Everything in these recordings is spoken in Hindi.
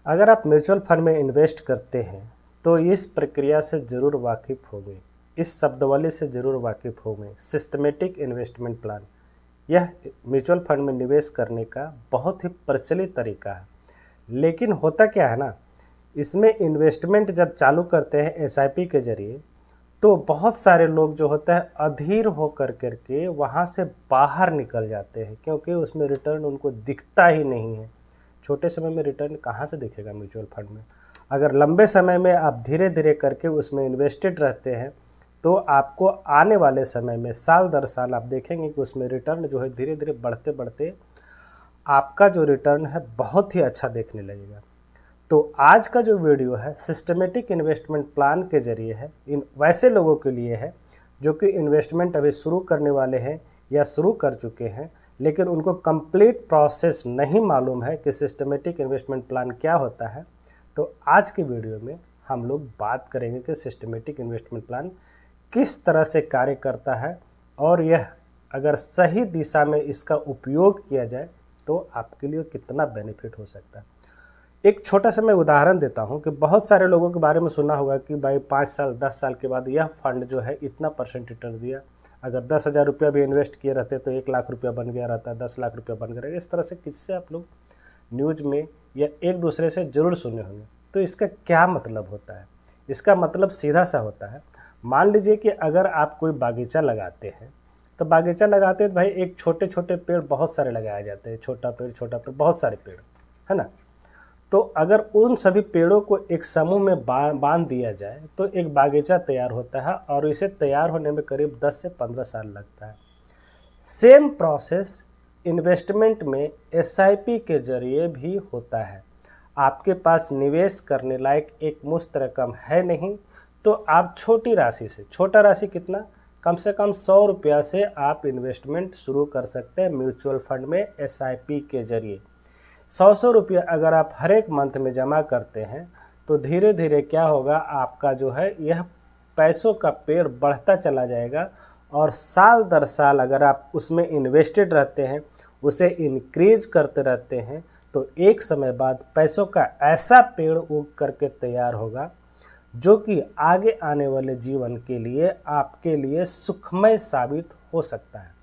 अगर आप म्यूचुअल फंड में इन्वेस्ट करते हैं तो इस प्रक्रिया से ज़रूर वाकिफ़ होंगे, इस शब्दावली से ज़रूर वाकिफ़ होंगे। सिस्टमेटिक इन्वेस्टमेंट प्लान, यह म्यूचुअल फंड में निवेश करने का बहुत ही प्रचलित तरीका है। लेकिन होता क्या है ना, इसमें इन्वेस्टमेंट जब चालू करते हैं एसआईपी के ज़रिए तो बहुत सारे लोग जो होता है अधीर होकर करके वहाँ से बाहर निकल जाते हैं, क्योंकि उसमें रिटर्न उनको दिखता ही नहीं है। छोटे समय में रिटर्न कहाँ से दिखेगा म्यूचुअल फंड में? अगर लंबे समय में आप धीरे धीरे करके उसमें इन्वेस्टेड रहते हैं तो आपको आने वाले समय में साल दर साल आप देखेंगे कि उसमें रिटर्न जो है धीरे धीरे बढ़ते बढ़ते आपका जो रिटर्न है बहुत ही अच्छा देखने लगेगा। तो आज का जो वीडियो है सिस्टमेटिक इन्वेस्टमेंट प्लान के ज़रिए है, इन वैसे लोगों के लिए है जो कि इन्वेस्टमेंट अभी शुरू करने वाले हैं या शुरू कर चुके हैं, लेकिन उनको कंप्लीट प्रोसेस नहीं मालूम है कि सिस्टमेटिक इन्वेस्टमेंट प्लान क्या होता है। तो आज की वीडियो में हम लोग बात करेंगे कि सिस्टमेटिक इन्वेस्टमेंट प्लान किस तरह से कार्य करता है और यह अगर सही दिशा में इसका उपयोग किया जाए तो आपके लिए कितना बेनिफिट हो सकता है। एक छोटा सा मैं उदाहरण देता हूं कि बहुत सारे लोगों के बारे में सुना होगा कि भाई 5 साल 10 साल के बाद यह फंड जो है इतना % रिटर्न दिया। अगर 10,000 रुपया भी इन्वेस्ट किए रहते तो 1 लाख रुपया बन गया रहता, 10 लाख रुपया बन गया। इस तरह से किससे आप लोग न्यूज़ में या एक दूसरे से ज़रूर सुने होंगे। तो इसका क्या मतलब होता है? इसका मतलब सीधा सा होता है, मान लीजिए कि अगर आप कोई बागीचा लगाते हैं तो बागीचा लगाते हैं तो भाई एक छोटे छोटे पेड़ बहुत सारे लगाए जाते हैं, छोटा पेड़ बहुत सारे पेड़, है ना। तो अगर उन सभी पेड़ों को एक समूह में बांध दिया जाए तो एक बागीचा तैयार होता है और इसे तैयार होने में करीब 10 से 15 साल लगता है। सेम प्रोसेस इन्वेस्टमेंट में एसआईपी के जरिए भी होता है। आपके पास निवेश करने लायक एक मुश्त रकम है नहीं तो आप छोटी राशि से, छोटा राशि कितना, कम से कम 100 रुपया से आप इन्वेस्टमेंट शुरू कर सकते हैं म्यूचुअल फंड में एसआईपी के जरिए। 100 रुपया अगर आप हर एक मंथ में जमा करते हैं तो धीरे धीरे क्या होगा, आपका जो है यह पैसों का पेड़ बढ़ता चला जाएगा और साल दर साल अगर आप उसमें इन्वेस्टेड रहते हैं, उसे इंक्रीज करते रहते हैं तो एक समय बाद पैसों का ऐसा पेड़ उग करके तैयार होगा जो कि आगे आने वाले जीवन के लिए आपके लिए सुखमय साबित हो सकता है।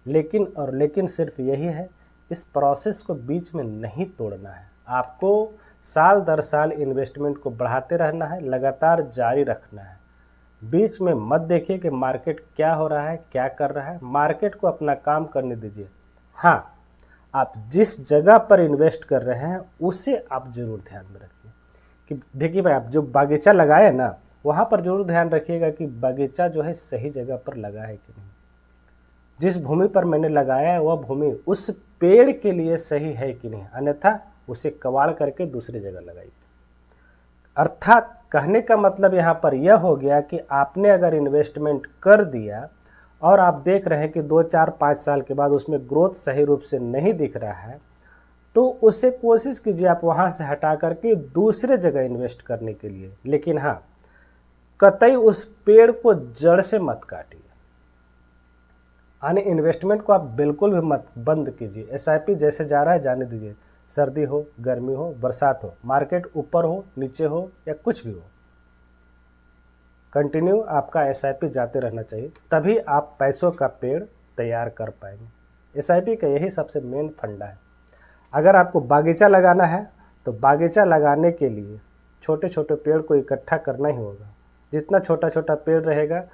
लेकिन सिर्फ यही है, इस प्रोसेस को बीच में नहीं तोड़ना है। आपको साल दर साल इन्वेस्टमेंट को बढ़ाते रहना है, लगातार जारी रखना है। बीच में मत देखिए कि मार्केट क्या हो रहा है, क्या कर रहा है। मार्केट को अपना काम करने दीजिए। हाँ, आप जिस जगह पर इन्वेस्ट कर रहे हैं उसे आप ज़रूर ध्यान में रखिए कि देखिए भाई, आप जो बागीचा लगाए ना वहाँ पर ज़रूर ध्यान रखिएगा कि बागीचा जो है सही जगह पर लगा है कि नहीं। जिस भूमि पर मैंने लगाया है वह भूमि उस पेड़ के लिए सही है कि नहीं, अन्यथा उसे कबाड़ करके दूसरी जगह लगाइए। अर्थात कहने का मतलब यहाँ पर यह हो गया कि आपने अगर इन्वेस्टमेंट कर दिया और आप देख रहे हैं कि 2, 4, 5 साल के बाद उसमें ग्रोथ सही रूप से नहीं दिख रहा है तो उससे कोशिश कीजिए आप वहाँ से हटा करके दूसरे जगह इन्वेस्ट करने के लिए। लेकिन हाँ, कतई उस पेड़ को जड़ से मत काटिए, यानी इन्वेस्टमेंट को आप बिल्कुल भी मत बंद कीजिए। एसआईपी जैसे जा रहा है जाने दीजिए। सर्दी हो, गर्मी हो, बरसात हो, मार्केट ऊपर हो, नीचे हो या कुछ भी हो, कंटिन्यू आपका एसआईपी जाते रहना चाहिए, तभी आप पैसों का पेड़ तैयार कर पाएंगे। एसआईपी का यही सबसे मेन फंडा है। अगर आपको बागीचा लगाना है तो बागीचा लगाने के लिए छोटे छोटे पेड़ को इकट्ठा करना ही होगा। जितना छोटा छोटा पेड़ रहेगा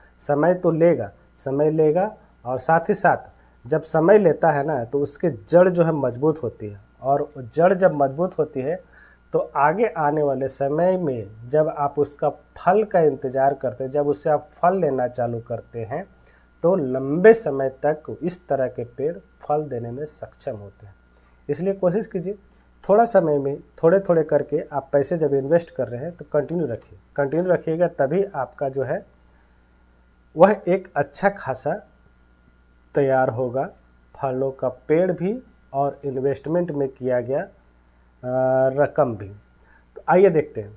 समय लेगा और साथ ही साथ जब समय लेता है ना तो उसके जड़ जो है मजबूत होती है, और जड़ जब मजबूत होती है तो आगे आने वाले समय में जब आप उसका फल का इंतज़ार करते हैं, जब उससे आप फल लेना चालू करते हैं तो लंबे समय तक इस तरह के पेड़ फल देने में सक्षम होते हैं। इसलिए कोशिश कीजिए थोड़ा समय में थोड़े थोड़े करके आप पैसे जब इन्वेस्ट कर रहे हैं तो कंटिन्यू रखिएगा, तभी आपका जो है वह एक अच्छा खासा तैयार होगा, फलों का पेड़ भी और इन्वेस्टमेंट में किया गया रकम भी। तो आइए देखते हैं,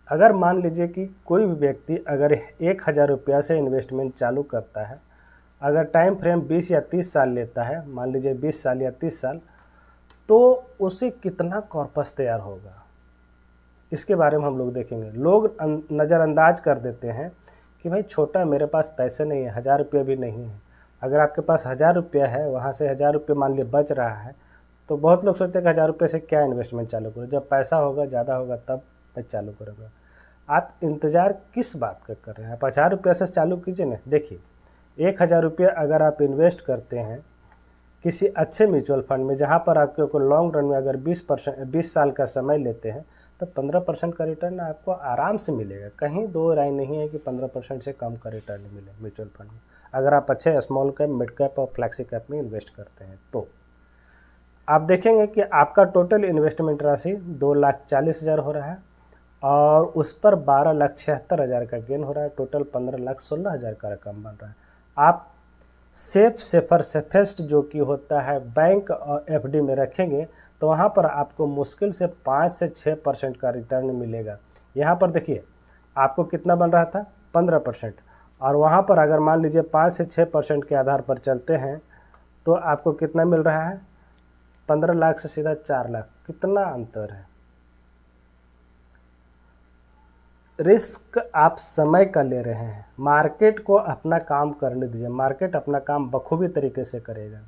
अगर मान लीजिए कि कोई भी व्यक्ति अगर 1,000 रुपया से इन्वेस्टमेंट चालू करता है, अगर टाइम फ्रेम 20 या 30 साल लेता है, मान लीजिए 20 साल या 30 साल, तो उसे कितना कॉर्पस तैयार होगा, इसके बारे में हम लोग देखेंगे। लोग नज़रअंदाज कर देते हैं कि भाई छोटा, मेरे पास पैसे नहीं है, 1000 रुपये भी नहीं है। अगर आपके पास 1000 रुपया है, वहाँ से 1000 रुपये मान लीजिए बच रहा है, तो बहुत लोग सोचते हैं कि 1000 रुपये से क्या इन्वेस्टमेंट चालू करूँ, जब पैसा होगा, ज़्यादा होगा तब मैं चालू करूँगा। आप इंतज़ार किस बात का कर रहे हैं? आप 1000 रुपये से चालू कीजिए ना। देखिए, 1000 रुपये अगर आप इन्वेस्ट करते हैं किसी अच्छे म्यूचुअल फंड में, जहाँ पर आपके को लॉन्ग रन में अगर 20 साल का समय लेते हैं, तो 15% का रिटर्न आपको आराम से मिलेगा। कहीं दो राय नहीं है कि 15% से कम का रिटर्न मिले म्यूचुअल फंड में, अगर आप अच्छे स्मॉल कैप, मिड कैप और फ्लैक्सी कैप में इन्वेस्ट करते हैं। तो आप देखेंगे कि आपका टोटल इन्वेस्टमेंट राशि 2,40,000 हो रहा है और उस पर 12,76,000 का गेन हो रहा है। टोटल 15,16,000 का रकम बन रहा है। आप सेफेस्ट जो कि होता है बैंक और एफडी में रखेंगे, तो वहाँ पर आपको मुश्किल से 5 से 6% का रिटर्न मिलेगा। यहाँ पर देखिए आपको कितना बन रहा था, 15%, और वहाँ पर अगर मान लीजिए 5 से 6% के आधार पर चलते हैं तो आपको कितना मिल रहा है, 15 लाख से सीधा 4 लाख। कितना अंतर है। रिस्क आप समय का ले रहे हैं, मार्केट को अपना काम करने दीजिए, मार्केट अपना काम बखूबी तरीके से करेगा।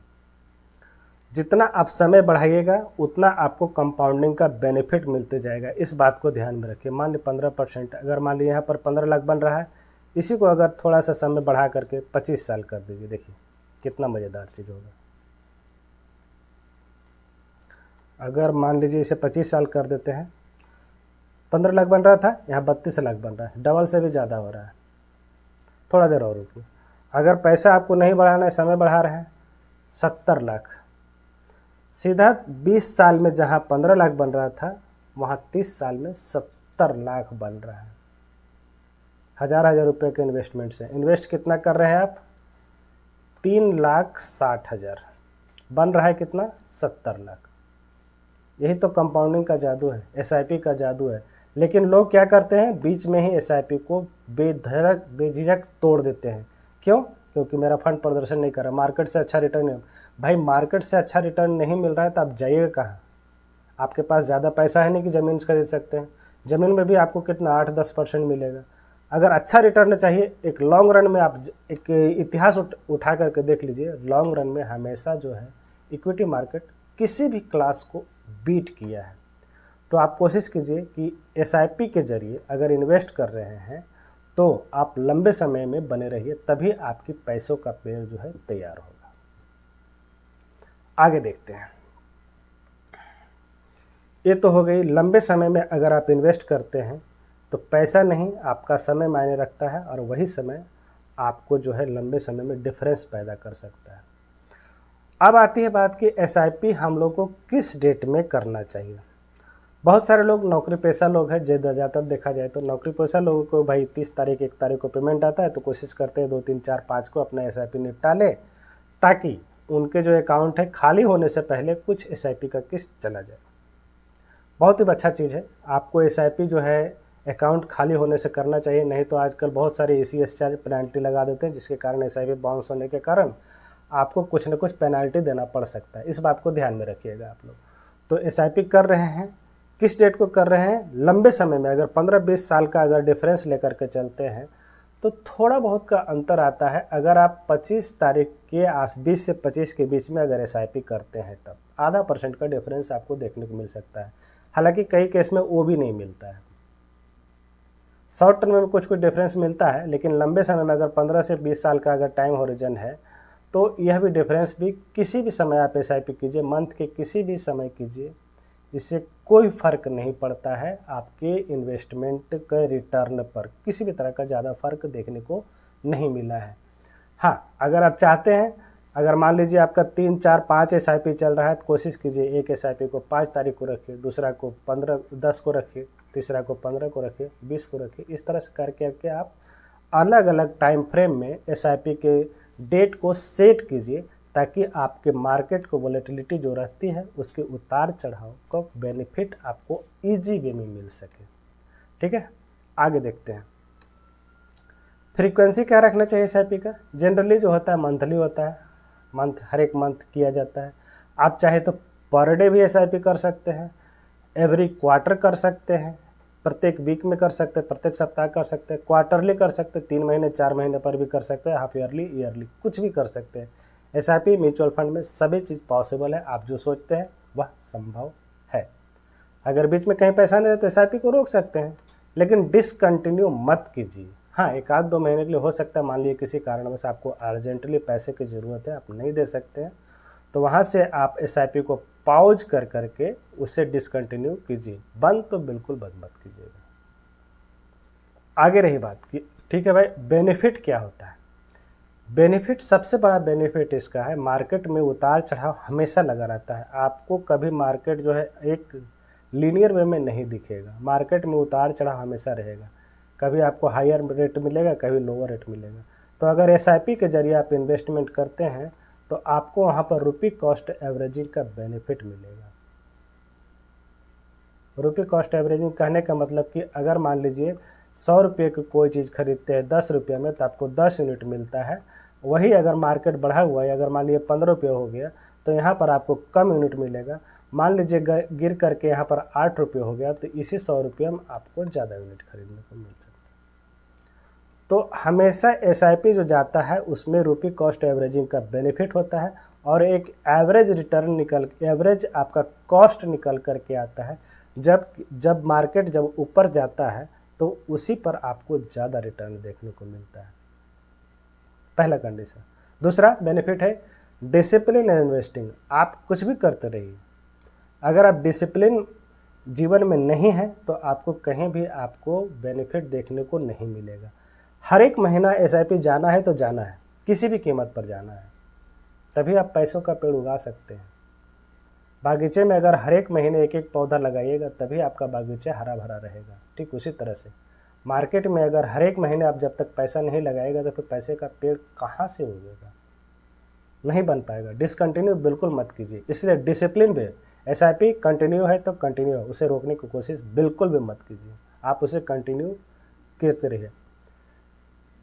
जितना आप समय बढ़ाइएगा उतना आपको कंपाउंडिंग का बेनिफिट मिलते जाएगा, इस बात को ध्यान में रखिए। मान लीजिए 15%, अगर मान लीजिए यहाँ पर 15 लाख बन रहा है, इसी को अगर थोड़ा सा समय बढ़ा करके 25 साल कर दीजिए, देखिए कितना मज़ेदार चीज़ होगा। अगर मान लीजिए इसे 25 साल कर देते हैं, 15 लाख बन रहा था, यहाँ 32 लाख बन रहा है, डबल से भी ज़्यादा हो रहा है। थोड़ा देर और रुकिए। अगर पैसा आपको नहीं बढ़ाना है, समय बढ़ा रहे हैं, 70 लाख, सीधा 20 साल में जहाँ 15 लाख बन रहा था, वहाँ 30 साल में 70 लाख बन रहा है। 1000 रुपये के इन्वेस्टमेंट से इन्वेस्ट कितना कर रहे हैं आप, 3,60,000, बन रहा है कितना, 70 लाख। यही तो कंपाउंडिंग का जादू है, एसआईपी का जादू है। लेकिन लोग क्या करते हैं, बीच में ही एसआईपी को बेझिझक तोड़ देते हैं। क्यों? क्योंकि मेरा फंड प्रदर्शन नहीं कर रहा, मार्केट से अच्छा रिटर्न नहीं। भाई मार्केट से अच्छा रिटर्न नहीं मिल रहा है तो आप जाइएगा कहाँ? आपके पास ज़्यादा पैसा है नहीं कि ज़मीन खरीद सकते हैं। ज़मीन में भी आपको कितना 8-10% मिलेगा। अगर अच्छा रिटर्न चाहिए एक लॉन्ग रन में, आप एक इतिहास उठा करके देख लीजिए, लॉन्ग रन में हमेशा जो है इक्विटी मार्केट किसी भी क्लास को बीट किया है। तो आप कोशिश कीजिए कि एसआईपी के जरिए अगर इन्वेस्ट कर रहे हैं तो आप लंबे समय में बने रहिए, तभी आपकी पैसों का पेड़ जो है तैयार होगा। आगे देखते हैं। ये तो हो गई लंबे समय में अगर आप इन्वेस्ट करते हैं तो पैसा नहीं, आपका समय मायने रखता है, और वही समय आपको जो है लंबे समय में डिफरेंस पैदा कर सकता है। अब आती है बात कि एसआईपी हम लोग को किस डेट में करना चाहिए। बहुत सारे लोग नौकरी पेशा लोग हैं, ज़्यादातर देखा जाए तो नौकरी पेशा लोगों को भाई 30 तारीख 1 तारीख को पेमेंट आता है, तो कोशिश करते हैं 2, 3, 4, 5 को अपना एसआईपी निपटा ले, ताकि उनके जो अकाउंट है खाली होने से पहले कुछ एसआईपी का किस्त चला जाए। बहुत ही अच्छा चीज़ है। आपको एसआईपी जो है अकाउंट खाली होने से करना चाहिए, नहीं तो आजकल बहुत सारे ईसीएस चार्ज पेनल्टी लगा देते हैं, जिसके कारण एसआईपी बाउंस होने के कारण आपको कुछ न कुछ पेनल्टी देना पड़ सकता है। इस बात को ध्यान में रखिएगा आप लोग। तो एसआईपी कर रहे हैं, किस डेट को कर रहे हैं, लंबे समय में अगर 15-20 साल का अगर डिफरेंस लेकर के चलते हैं तो थोड़ा बहुत का अंतर आता है। अगर आप 25 तारीख के 20 से 25 के बीच में अगर एसआईपी करते हैं तब आधा % का डिफरेंस आपको देखने को मिल सकता है। हालांकि कई केस में वो भी नहीं मिलता है। शॉर्ट टर्म में कुछ डिफरेंस मिलता है, लेकिन लंबे समय में अगर 15 से 20 साल का अगर टाइम होरिजन है तो यह भी डिफरेंस भी किसी भी समय आप एसआईपी कीजिए, मंथ के किसी भी समय कीजिए, इससे कोई फ़र्क नहीं पड़ता है। आपके इन्वेस्टमेंट के रिटर्न पर किसी भी तरह का ज़्यादा फ़र्क देखने को नहीं मिला है। हाँ, अगर आप चाहते हैं, अगर मान लीजिए आपका 3, 4, 5 एसआईपी चल रहा है, तो कोशिश कीजिए एक एसआईपी को 5 तारीख को रखिए, दूसरा को 10 को रखिए, तीसरा को 15 को रखिए, 20 को रखिए। इस तरह से करके आप अलग अलग टाइम फ्रेम में एसआईपी के डेट को सेट कीजिए, ताकि आपके मार्केट को वोलेटिलिटी जो रहती है उसके उतार चढ़ाव का बेनिफिट आपको इजी वे में मिल सके। ठीक है, आगे देखते हैं। फ्रीक्वेंसी क्या रखना चाहिए एसआईपी का? जनरली जो होता है मंथली होता है, हर एक मंथ किया जाता है। आप चाहे तो पर डे भी एसआईपी कर सकते हैं, एवरी क्वार्टर कर सकते हैं, प्रत्येक वीक में कर सकते हैं, प्रत्येक सप्ताह कर सकते हैं, क्वार्टरली कर सकते हैं, 3 महीने 4 महीने पर भी कर सकते हैं, हाफ ईयरली ईयरली कुछ भी कर सकते हैं। एसआईपी म्यूचुअल फंड में सभी चीज़ पॉसिबल है। आप जो सोचते हैं वह संभव है। अगर बीच में कहीं पैसा नहीं रहे तो एसआईपी को रोक सकते हैं, लेकिन डिसकंटिन्यू मत कीजिए। हाँ, 1-2 महीने के लिए हो सकता है, मान लीजिए किसी कारणवश आपको अर्जेंटली पैसे की ज़रूरत है, आप नहीं दे सकते हैं, तो वहाँ से आप एसआईपी को पॉज कर करके उसे डिसकंटिन्यू कीजिए। बंद तो बिल्कुल बंद मत कीजिएगा। आगे रही बात कि ठीक है भाई, बेनिफिट क्या होता है? बेनिफिट, सबसे बड़ा बेनिफिट इसका है, मार्केट में उतार चढ़ाव हमेशा लगा रहता है। आपको कभी मार्केट जो है एक लीनियर वे में नहीं दिखेगा। मार्केट में उतार चढ़ाव हमेशा रहेगा। कभी आपको हायर रेट मिलेगा, कभी लोअर रेट मिलेगा। तो अगर एसआईपी के जरिए आप इन्वेस्टमेंट करते हैं तो आपको वहाँ पर रुपी कॉस्ट एवरेजिंग का बेनिफिट मिलेगा। रुपी कॉस्ट एवरेजिंग कहने का मतलब कि अगर मान लीजिए 100 रुपये की कोई चीज़ खरीदते हैं 10 रुपये में, तो आपको 10 यूनिट मिलता है। वही अगर मार्केट बढ़ा हुआ है, अगर मान लीजिए 15 रुपये हो गया, तो यहाँ पर आपको कम यूनिट मिलेगा। मान लीजिए गिर करके यहाँ पर 8 रुपये हो गया, तो इसी 100 रुपये में आपको ज़्यादा यूनिट खरीदने को मिल सकता है। तो हमेशा एसआईपी जो जाता है उसमें रुपी कॉस्ट एवरेजिंग का बेनिफिट होता है, और एक एवरेज रिटर्न एवरेज आपका कॉस्ट निकल करके आता है। जब मार्केट जब ऊपर जाता है तो उसी पर आपको ज़्यादा रिटर्न देखने को मिलता है, पहला कंडीशन। दूसरा बेनिफिट है डिसिप्लिन इन्वेस्टिंग। आप कुछ भी करते रहिए, अगर आप डिसिप्लिन जीवन में नहीं है तो आपको कहीं भी आपको बेनिफिट देखने को नहीं मिलेगा। हर एक महीना एसआईपी जाना है तो जाना है, किसी भी कीमत पर जाना है, तभी आप पैसों का पेड़ उगा सकते हैं। बागीचे में अगर हर एक महीने एक एक पौधा लगाइएगा तभी आपका बागीचा हरा भरा रहेगा। ठीक उसी तरह से मार्केट में अगर हर एक महीने आप जब तक पैसा नहीं लगाएगा तो फिर पैसे का पेड़ कहाँ से उगेगा, नहीं बन पाएगा। डिसकंटिन्यू बिल्कुल मत कीजिए। इसलिए डिसिप्लिन भी, एसआईपी कंटिन्यू है तो कंटिन्यू है, उसे रोकने की कोशिश बिल्कुल भी मत कीजिए। आप उसे कंटिन्यू करते रहिए।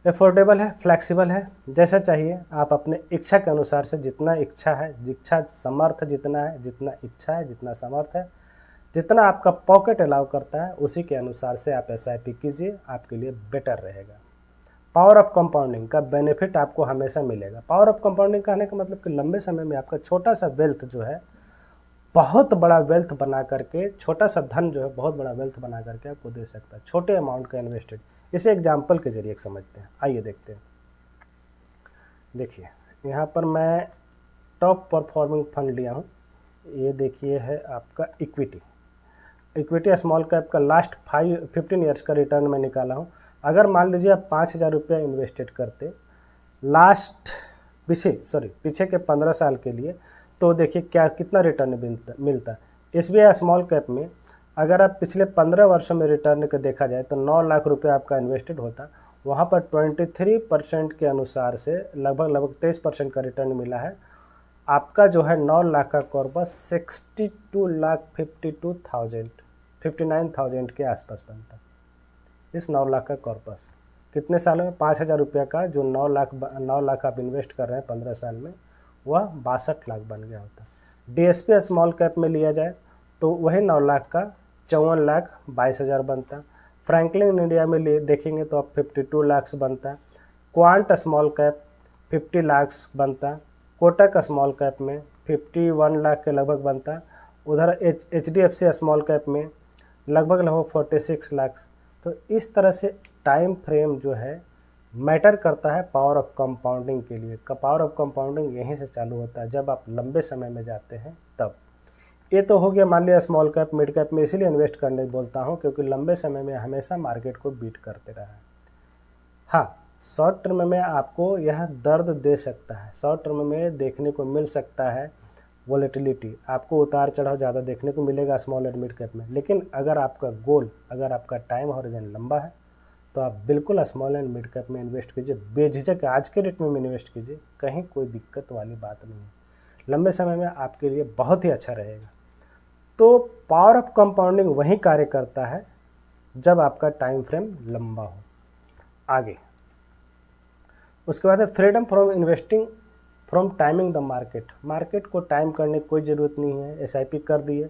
अफोर्डेबल है, फ्लेक्सिबल है, जैसा चाहिए आप अपने इच्छा के अनुसार से, जितना इच्छा है, इच्छा समर्थ जितना है, जितना इच्छा है, जितना समर्थ है, जितना आपका पॉकेट अलाउ करता है, उसी के अनुसार से आप एसआईपी कीजिए, आपके लिए बेटर रहेगा। पावर ऑफ कंपाउंडिंग का बेनिफिट आपको हमेशा मिलेगा। पावर ऑफ कंपाउंडिंग कहने का मतलब कि लंबे समय में आपका छोटा सा वेल्थ जो है बहुत बड़ा वेल्थ बना करके, छोटा सा धन जो है बहुत बड़ा वेल्थ बना करके आपको दे सकता है, छोटे अमाउंट का इन्वेस्टेड। इसे एग्जाम्पल के जरिए समझते हैं, आइए देखते हैं। देखिए यहाँ पर मैं टॉप परफॉर्मिंग फंड लिया हूँ। ये देखिए है आपका इक्विटी स्मॉल कैप का लास्ट 15 ईयर्स का रिटर्न मैं निकाला हूँ। अगर मान लीजिए आप 5,000 रुपया इन्वेस्टेड करते पीछे के 15 साल के लिए, तो देखिए कितना रिटर्न मिलता। एसबीआई स्मॉल कैप में अगर आप पिछले 15 वर्षों में रिटर्न का देखा जाए तो 9 लाख रुपया आपका इन्वेस्टेड होता। वहाँ पर 23% के अनुसार से लगभग 23% का रिटर्न मिला है। आपका जो है 9 लाख का कॉर्पस 59,000 के आसपास बनता। इस 9 लाख का कॉर्पस कितने सालों में, 5,000 रुपया का जो 9 लाख आप इन्वेस्ट कर रहे हैं 15 साल में, वह 62 लाख बन गया होता। डीएसपी स्मॉल कैप में लिया जाए तो वही 9 लाख का 54,22,000 बनता। फ्रैंकलिन इंडिया में देखेंगे तो अब 52 लाख बनता। क्वांट स्मॉल कैप 50 लाख बनता। कोटक स्मॉल कैप में 51 लाख के लगभग बनता। उधर HDFC स्मॉल कैप में लगभग 46 लाख। तो इस तरह से टाइम फ्रेम जो है मैटर करता है पावर ऑफ कंपाउंडिंग के लिए। पावर ऑफ कंपाउंडिंग यहीं से चालू होता है, जब आप लंबे समय में जाते हैं तब। ये तो हो गया मान लिया स्मॉल कैप, मिड कैप में इसीलिए इन्वेस्ट करने बोलता हूँ क्योंकि लंबे समय में हमेशा मार्केट को बीट करते रहा है। हाँ, शॉर्ट टर्म में आपको यह दर्द दे सकता है, शॉर्ट टर्म में देखने को मिल सकता है वोलेटिलिटी, आपको उतार चढ़ाव ज़्यादा देखने को मिलेगा स्मॉल एंड मिड कैप में। लेकिन अगर आपका गोल, अगर आपका टाइम हॉरिजन लंबा है तो आप बिल्कुल स्मॉल एंड मिड कैप में इन्वेस्ट कीजिए, बेझिझक आज के रेट में इन्वेस्ट कीजिए, कहीं कोई दिक्कत वाली बात नहीं है। लंबे समय में आपके लिए बहुत ही अच्छा रहेगा। तो पावर ऑफ कंपाउंडिंग वहीं कार्य करता है जब आपका टाइम फ्रेम लंबा हो। आगे उसके बाद है freedom from investing from timing the market, market को टाइम करने की कोई ज़रूरत नहीं है, एसआईपी कर दिए,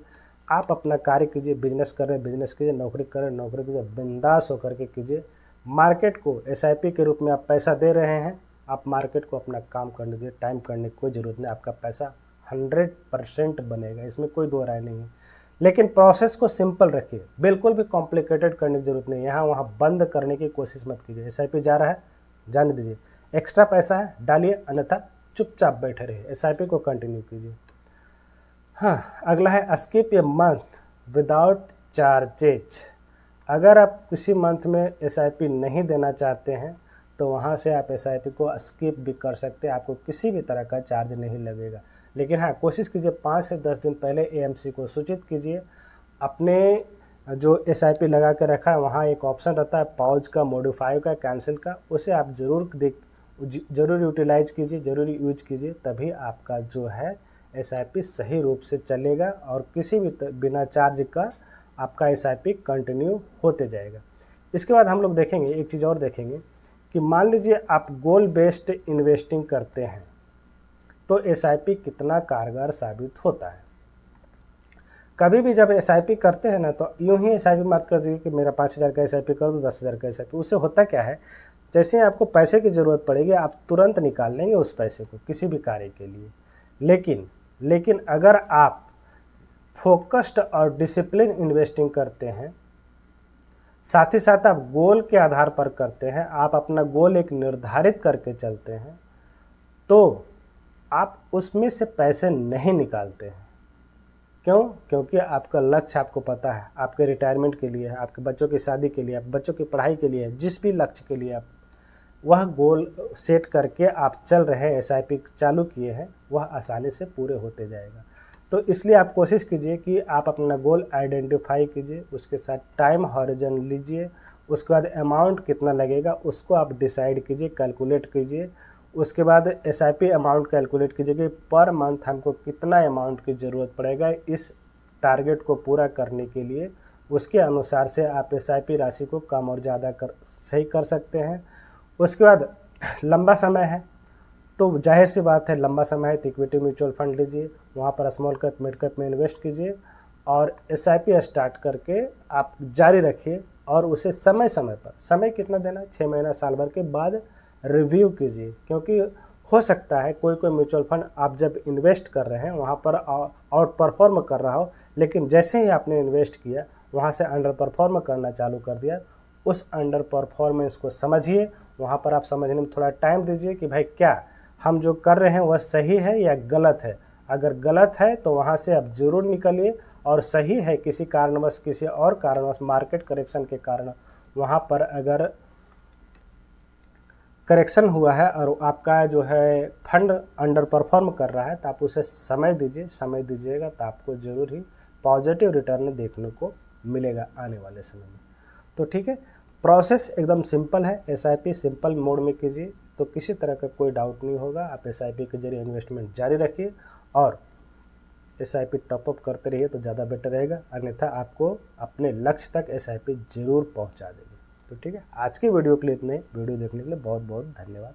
आप अपना कार्य कीजिए, बिजनेस कर रहे हैं बिजनेस कीजिए, नौकरी कर रहे हैं नौकरी कीजिए, बिंदास होकर के कीजिए। मार्केट को एसआईपी के रूप में आप पैसा दे रहे हैं, आप मार्केट को अपना काम करने दीजिए, टाइम करने की कोई ज़रूरत नहीं, आपका पैसा 100% बनेगा, इसमें कोई दो राय नहीं है। लेकिन प्रोसेस को सिंपल रखिए, बिल्कुल भी कॉम्प्लिकेटेड करने की ज़रूरत नहीं, यहाँ वहाँ बंद करने की कोशिश मत कीजिए। एसआईपी जा रहा है जाने दीजिए, एक्स्ट्रा पैसा है डालिए, अन्यथा चुपचाप बैठे रहिए, एसआईपी को कंटिन्यू कीजिए। हाँ, अगला है skip a month without charges. अगर आप किसी मंथ में एसआईपी नहीं देना चाहते हैं तो वहाँ से आप एसआईपी को स्किप भी कर सकते हैं, आपको किसी भी तरह का चार्ज नहीं लगेगा। लेकिन हाँ, कोशिश कीजिए 5 से 10 दिन पहले एएमसी को सूचित कीजिए। अपने जो एसआईपी लगा के रखा है वहाँ एक ऑप्शन रहता है पॉज का, मॉडिफाई का, कैंसिल का, उसे आप ज़रूर यूटिलाइज कीजिए, ज़रूर यूज कीजिए, तभी आपका जो है एसआईपी सही रूप से चलेगा और किसी भी बिना चार्ज का आपका एसआईपी कंटिन्यू होते जाएगा। इसके बाद हम लोग देखेंगे, एक चीज़ और देखेंगे कि मान लीजिए आप गोल बेस्ड इन्वेस्टिंग करते हैं तो एसआईपी कितना कारगर साबित होता है। कभी भी जब एसआईपी करते हैं ना तो यूं ही एसआईपी मत कर दीजिए कि मेरा 5,000 का एसआईपी कर दो, 10,000 का एसआईपी। उससे होता क्या है, जैसे ही आपको पैसे की ज़रूरत पड़ेगी आप तुरंत निकाल लेंगे उस पैसे को किसी भी कार्य के लिए। लेकिन अगर आप फोकस्ड और डिसिप्लिन इन्वेस्टिंग करते हैं, साथ ही साथ आप गोल के आधार पर करते हैं, आप अपना गोल एक निर्धारित करके चलते हैं, तो आप उसमें से पैसे नहीं निकालते हैं। क्यों? क्योंकि आपका लक्ष्य आपको पता है, आपके रिटायरमेंट के लिए है, आपके बच्चों की शादी के लिए, बच्चों की पढ़ाई के लिए, जिस भी लक्ष्य के लिए आप वह गोल सेट करके आप चल रहे हैं, एसआईपी चालू किए हैं, वह आसानी से पूरे होते जाएगा। तो इसलिए आप कोशिश कीजिए कि आप अपना गोल आइडेंटिफाई कीजिए, उसके साथ टाइम हॉरिजन लीजिए, उसके बाद अमाउंट कितना लगेगा उसको आप डिसाइड कीजिए, कैलकुलेट कीजिए। उसके बाद एसआईपी अमाउंट कैलकुलेट कीजिए कि पर मंथ हमको कितना अमाउंट की ज़रूरत पड़ेगा इस टारगेट को पूरा करने के लिए। उसके अनुसार से आप एसआईपी राशि को कम और ज़्यादा सही कर सकते हैं। उसके बाद लंबा समय है तो जाहिर सी बात है, लंबा समय है तो इक्विटी म्यूचुअल फंड लीजिए, वहाँ पर स्मॉल कैप मिड कैप में इन्वेस्ट कीजिए और एसआईपी स्टार्ट करके आप जारी रखिए और उसे समय समय पर, समय कितना देना, 6 महीना साल भर के बाद रिव्यू कीजिए। क्योंकि हो सकता है कोई म्यूचुअल फंड आप जब इन्वेस्ट कर रहे हैं वहाँ पर आउट परफॉर्म कर रहा हो, लेकिन जैसे ही आपने इन्वेस्ट किया वहाँ से अंडर परफॉर्म करना चालू कर दिया। उस अंडर परफॉर्मेंस को समझिए, वहाँ पर आप समझने में थोड़ा टाइम दीजिए कि भाई क्या हम जो कर रहे हैं वह सही है या गलत है। अगर गलत है तो वहाँ से आप ज़रूर निकलिए, और सही है किसी कारणवश, किसी और कारणवश, मार्केट करेक्शन के कारण वहाँ पर अगर करेक्शन हुआ है और आपका जो है फंड अंडर परफॉर्म कर रहा है तो आप उसे समय दीजिए, समय दीजिएगा तो आपको ज़रूर ही पॉजिटिव रिटर्न देखने को मिलेगा आने वाले समय में। तो ठीक है, प्रोसेस एकदम सिंपल है, एसआईपी सिंपल मोड में कीजिए तो किसी तरह का कोई डाउट नहीं होगा। आप एसआईपी के जरिए इन्वेस्टमेंट जारी रखिए और एसआईपी टॉपअप करते रहिए तो ज़्यादा बेटर रहेगा, अन्यथा आपको अपने लक्ष्य तक एसआईपी ज़रूर पहुंचा देगी। तो ठीक है, आज की वीडियो के लिए इतने, वीडियो देखने के लिए बहुत बहुत धन्यवाद।